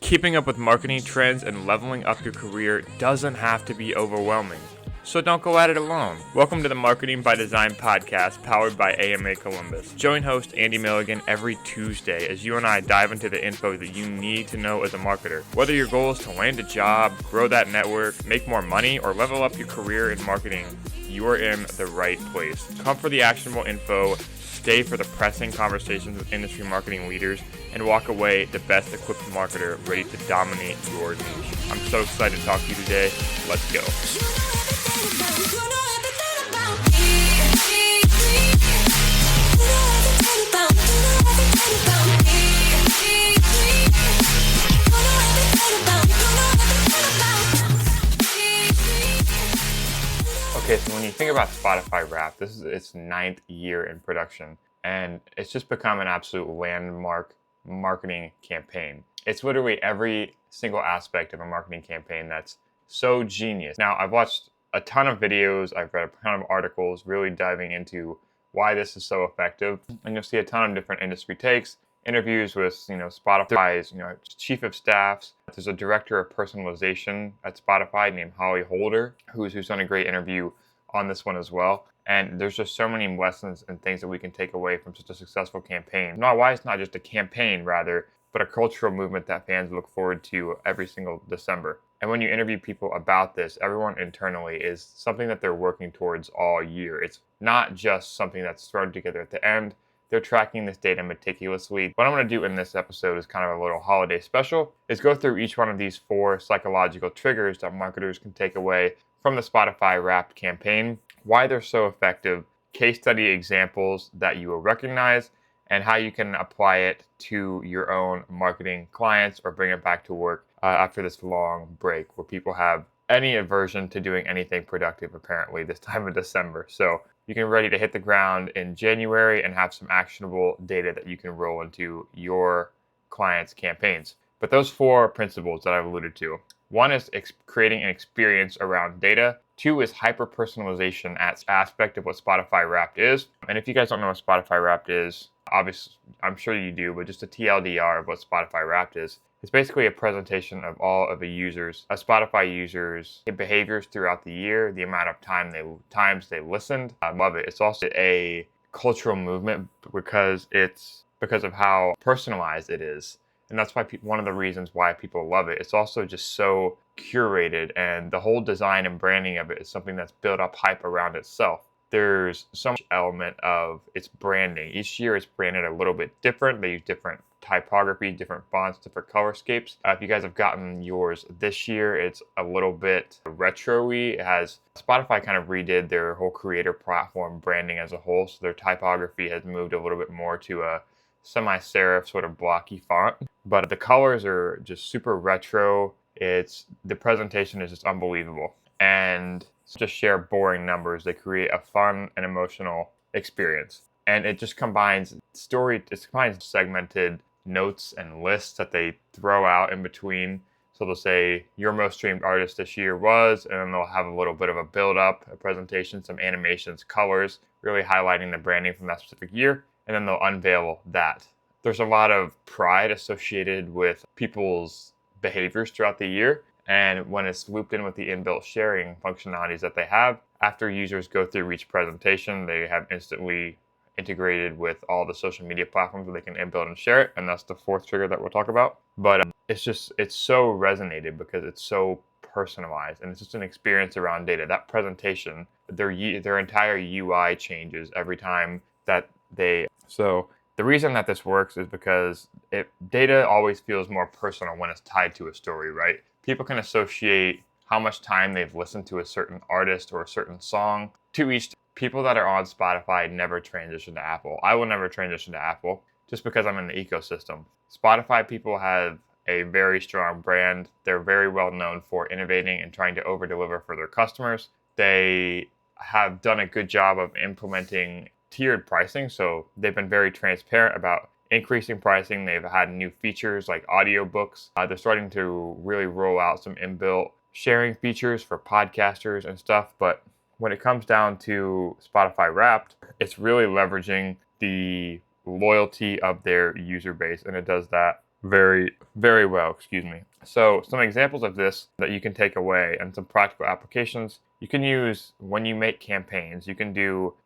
Keeping up with marketing trends and leveling up your career doesn't have to be overwhelming. So don't go at it alone. Welcome to the Marketing by Design podcast powered by AMA Columbus. Join host Andy Milligan every Tuesday as you and I dive into the info that you need to know as a marketer. Whether your goal is to land a job, grow that network, make more money, or level up your career in marketing, you are in the right place. Come for the actionable info, stay for the pressing conversations with industry marketing leaders, and walk away the best equipped marketer ready to dominate your niche. I'm so excited to talk to you today. Let's go. Okay, so when you think about Spotify Wrapped, this is its 9th year in production, and it's just become an absolute landmark marketing campaign. It's literally every single aspect of a marketing campaign that's so genius. Now, I've watched a ton of videos, I've read a ton of articles really diving into why this is so effective, and you'll see a ton of different industry takes, interviews with Spotify's chief of staffs. There's a director of personalization at Spotify named Holly Holder who's done a great interview on this one as well. And there's just so many lessons and things that we can take away from such a successful campaign. Not why it's not just a campaign rather, but a cultural movement that fans look forward to every single December. And when you interview people about this, everyone internally is something that they're working towards all year. It's not just something that's thrown together at the end. They're tracking this data meticulously. What I'm going to do in this episode is kind of a little holiday special, is go through each one of these 4 psychological triggers that marketers can take away from the Spotify Wrapped campaign, why they're so effective, case study examples that you will recognize, and how you can apply it to your own marketing clients or bring it back to work after this long break where people have any aversion to doing anything productive apparently this time of December. So you can be ready to hit the ground in January and have some actionable data that you can roll into your clients' campaigns. But those 4 principles that I've alluded to. 1 is creating an experience around data. 2 is hyper-personalization aspect of what Spotify Wrapped is. And if you guys don't know what Spotify Wrapped is, obviously, I'm sure you do, but just a TLDR of what Spotify Wrapped is. It's basically a presentation of all of a Spotify users' behaviors throughout the year, the amount of times they listened. I love it. It's also a cultural movement because of how personalized it is. And that's why one of the reasons why people love it. It's also just so curated, and the whole design and branding of it is something that's built up hype around itself. There's so much element of its branding. Each year it's branded a little bit different. They use different typography, different fonts, different colorscapes. If you guys have gotten yours this year, it's a little bit retro-y. It has Spotify kind of redid their whole creator platform branding as a whole, so their typography has moved a little bit more to a semi-serif sort of blocky font. But the colors are just super retro. The presentation is just unbelievable. And just share boring numbers. They create a fun and emotional experience. And it just combines segmented notes and lists that they throw out in between. So they'll say your most streamed artist this year was, and then they'll have a little bit of a build up, a presentation, some animations, colors, really highlighting the branding from that specific year. And then they'll unveil that. There's a lot of pride associated with people's behaviors throughout the year. And when it's looped in with the inbuilt sharing functionalities that they have, after users go through each presentation, they have instantly integrated with all the social media platforms where they can inbuilt and share it. And that's the 4th trigger that we'll talk about. But it's so resonated because it's so personalized, and it's just an experience around data. That presentation, their entire UI changes every time that So the reason that this works is because data always feels more personal when it's tied to a story, right? People can associate how much time they've listened to a certain artist or a certain song to each. People that are on Spotify never transition to Apple. I will never transition to Apple just because I'm in the ecosystem. Spotify people have a very strong brand. They're very well known for innovating and trying to over-deliver for their customers. They have done a good job of implementing tiered pricing, so they've been very transparent about increasing pricing. They've had new features like audiobooks. They're starting to really roll out some inbuilt sharing features for podcasters and stuff. But when it comes down to Spotify Wrapped, it's really leveraging the loyalty of their user base, and it does that very, very well, excuse me. So some examples of this that you can take away and some practical applications you can use when you make campaigns. You can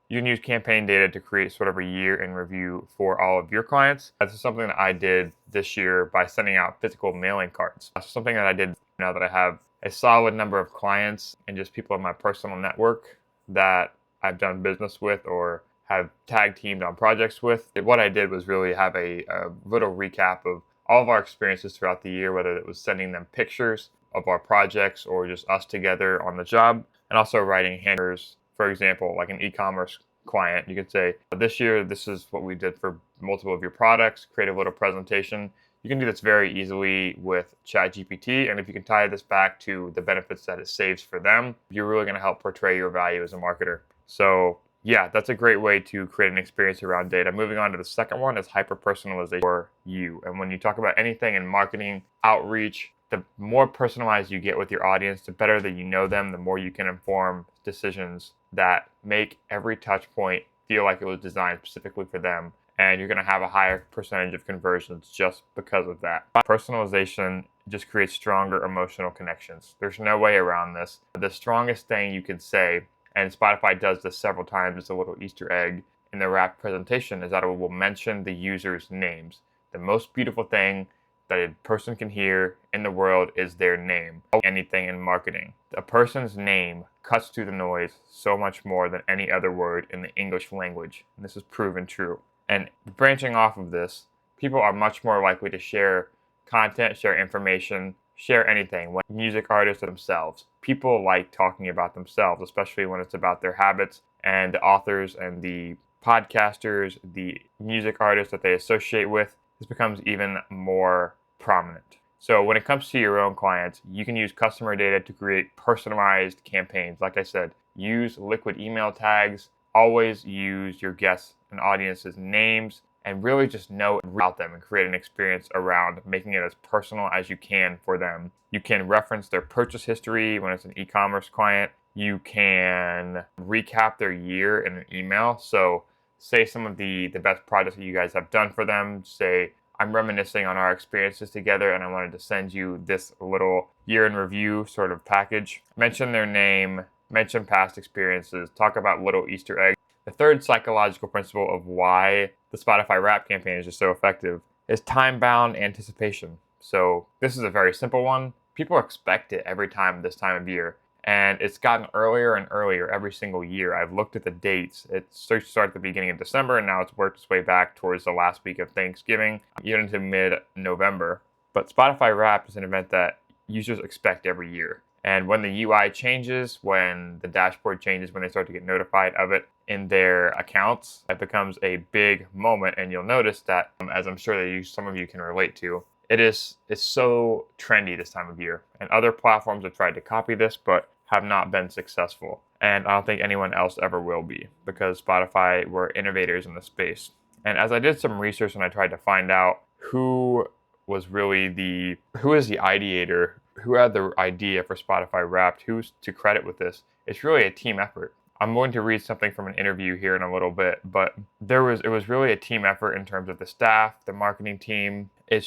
use campaign data to create sort of a year in review for all of your clients. This is something that I did this year by sending out physical mailing cards. That's something that I did now that I have a solid number of clients and just people in my personal network that I've done business with or have tag teamed on projects with. What I did was really have a little recap of all of our experiences throughout the year, whether it was sending them pictures of our projects or just us together on the job, and also writing handers. For example, like an e-commerce client, you could say, this year, this is what we did for multiple of your products, create a little presentation. You can do this very easily with ChatGPT, and if you can tie this back to the benefits that it saves for them, you're really going to help portray your value as a marketer. So yeah, that's a great way to create an experience around data. Moving on to the second one is hyper-personalization for you. And when you talk about anything in marketing, outreach, the more personalized you get with your audience, the better that you know them, the more you can inform decisions that make every touch point feel like it was designed specifically for them. And you're going to have a higher percentage of conversions just because of that. Personalization just creates stronger emotional connections. There's no way around this. The strongest thing you can say, and Spotify does this several times, it's a little Easter egg in the wrap presentation, is that it will mention the users' names. The most beautiful thing that a person can hear in the world is their name. Anything in marketing. A person's name cuts through the noise so much more than any other word in the English language. And this is proven true. And branching off of this, people are much more likely to share content, share information, share anything. When music artists themselves, people like talking about themselves, especially when it's about their habits, and the authors and the podcasters, the music artists that they associate with, this becomes even more prominent. So when it comes to your own clients, you can use customer data to create personalized campaigns. Like I said, use liquid email tags, always use your guests and audience's names, and really just know about them and create an experience around making it as personal as you can for them. You can reference their purchase history when it's an e-commerce client. You can recap their year in an email. So say some of the best projects that you guys have done for them. Say, I'm reminiscing on our experiences together and I wanted to send you this little year in review sort of package. Mention their name, mention past experiences, talk about little Easter eggs. The third psychological principle of why the Spotify Wrap campaign is just so effective is time-bound anticipation. So this is a very simple one. People expect it every time this time of year. And it's gotten earlier and earlier every single year. I've looked at the dates. It started at the beginning of December, and now it's worked its way back towards the last week of Thanksgiving, even into mid-November. But Spotify Wrapped is an event that users expect every year. And when the UI changes, when the dashboard changes, when they start to get notified of it in their accounts, it becomes a big moment. And you'll notice that, as I'm sure that some of you can relate to, it's so trendy this time of year. And other platforms have tried to copy this, but have not been successful. And I don't think anyone else ever will be, because Spotify were innovators in the space. And as I did some research and I tried to find out who is the ideator, who had the idea for Spotify Wrapped, who's to credit with this, it's really a team effort. I'm going to read something from an interview here in a little bit, but it was really a team effort in terms of the staff, the marketing team. It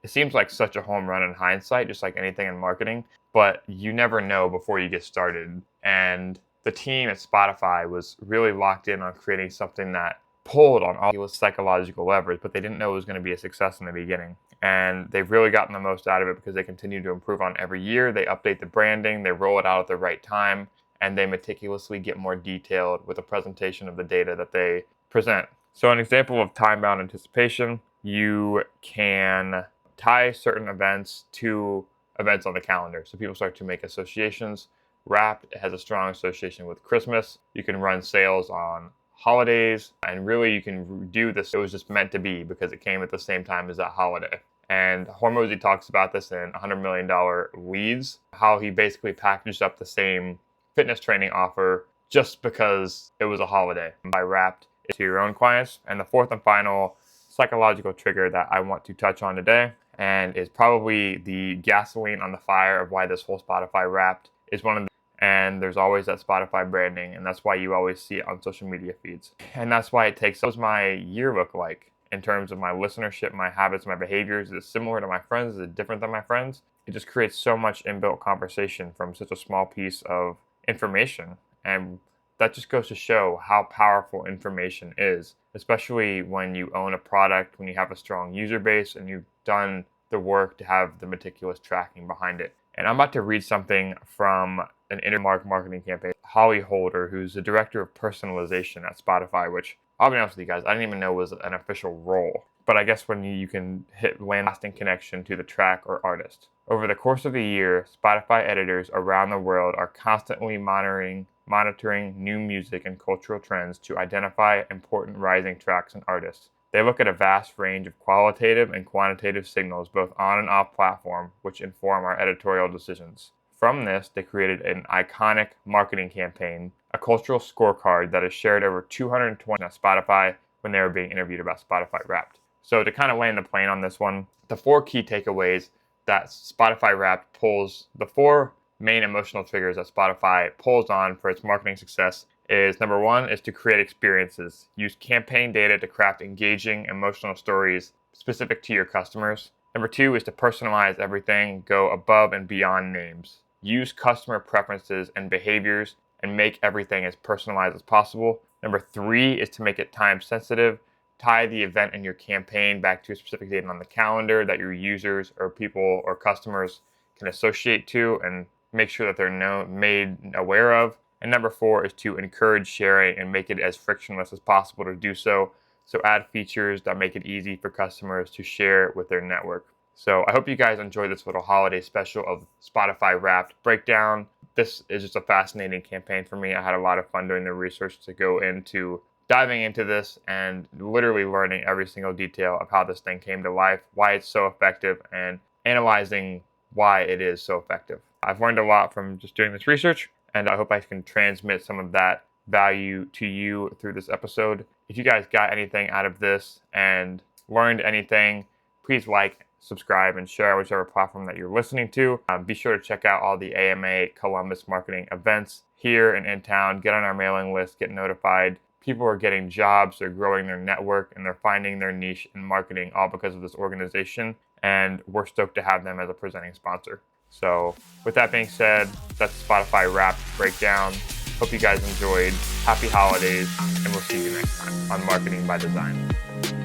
seems like such a home run in hindsight, just like anything in marketing, but you never know before you get started. And the team at Spotify was really locked in on creating something that pulled on all the psychological levers, but they didn't know it was going to be a success in the beginning. And they've really gotten the most out of it because they continue to improve on every year. They update the branding, they roll it out at the right time, and they meticulously get more detailed with a presentation of the data that they present. So an example of time-bound anticipation, you can tie certain events to events on the calendar. So people start to make associations. Wrapped has a strong association with Christmas. You can run sales on holidays, and really you can do this. It was just meant to be because it came at the same time as that holiday. And Hormozy talks about this in $100 million Leads, how he basically packaged up the same fitness training offer just because it was a holiday. By Wrapped to your own clients. And the fourth and final psychological trigger that I want to touch on today, and is probably the gasoline on the fire of why this whole Spotify Wrapped is one of the, and there's always that Spotify branding, and that's why you always see it on social media feeds. And that's why it takes, what does my year look like in terms of my listenership, my habits, my behaviors? Is it similar to my friends? Is it different than my friends? It just creates so much inbuilt conversation from such a small piece of information. And that just goes to show how powerful information is, especially when you own a product, when you have a strong user base and you've done the work to have the meticulous tracking behind it. And I'm about to read something from an marketing campaign. Holly Holder, who's the director of personalization at Spotify, which I'll be honest with you guys, I didn't even know was an official role. But I guess when you can hit lasting connection to the track or artist. Over the course of a year, Spotify editors around the world are constantly monitoring new music and cultural trends to identify important rising tracks and artists. They look at a vast range of qualitative and quantitative signals both on and off platform, which inform our editorial decisions. From this, they created an iconic marketing campaign, a cultural scorecard that is shared over 220 on Spotify when they were being interviewed about Spotify Wrapped. So to kind of land the plane on this one, the 4 key takeaways that Spotify Wrapped pulls, the 4 main emotional triggers that Spotify pulls on for its marketing success is number 1 is to create experiences. Use campaign data to craft engaging emotional stories specific to your customers. Number 2 is to personalize everything, go above and beyond names. Use customer preferences and behaviors and make everything as personalized as possible. Number 3 is to make it time sensitive. Tie the event in your campaign back to a specific date on the calendar that your users or people or customers can associate to and make sure that they're made aware of. And number 4 is to encourage sharing and make it as frictionless as possible to do so. So add features that make it easy for customers to share with their network. So I hope you guys enjoyed this little holiday special of Spotify Wrapped breakdown. This is just a fascinating campaign for me. I had a lot of fun doing the research to go into diving into this and literally learning every single detail of how this thing came to life, why it's so effective, and analyzing why it is so effective. I've learned a lot from just doing this research, and I hope I can transmit some of that value to you through this episode. If you guys got anything out of this and learned anything, please like, subscribe, and share whichever platform that you're listening to. Be sure to check out all the AMA Columbus marketing events here and in town. Get on our mailing list, get notified. People are getting jobs, they're growing their network, and they're finding their niche in marketing all because of this organization. And we're stoked to have them as a presenting sponsor. So with that being said, that's Spotify Wrapped breakdown. Hope you guys enjoyed. Happy holidays, and we'll see you next time on Marketing by Design.